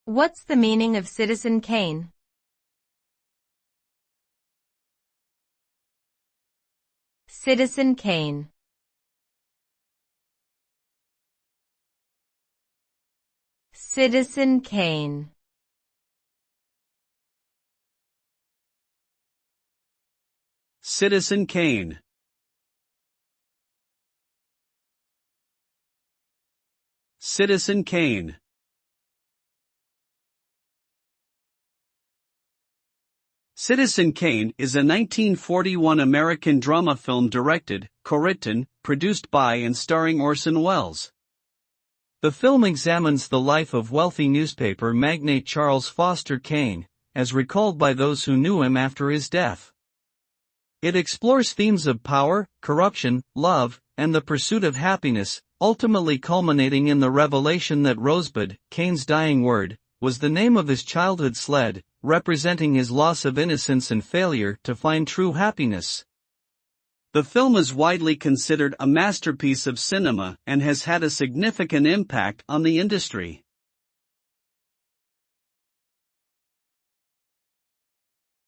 What's the meaning of Citizen Kane? Citizen Kane. Citizen Kane. Citizen Kane. Citizen Kane. Citizen Kane is a 1941 American drama film directed, co-written, produced by and starring Orson Welles. The film examines the life of wealthy newspaper magnate Charles Foster Kane, as recalled by those who knew him after his death. It explores themes of power, corruption, love, and the pursuit of happiness, ultimately culminating in the revelation that Rosebud, Kane's dying word, was the name of his childhood sled, representing his loss of innocence and failure to find true happiness. The film is widely considered a masterpiece of cinema and has had a significant impact on the industry.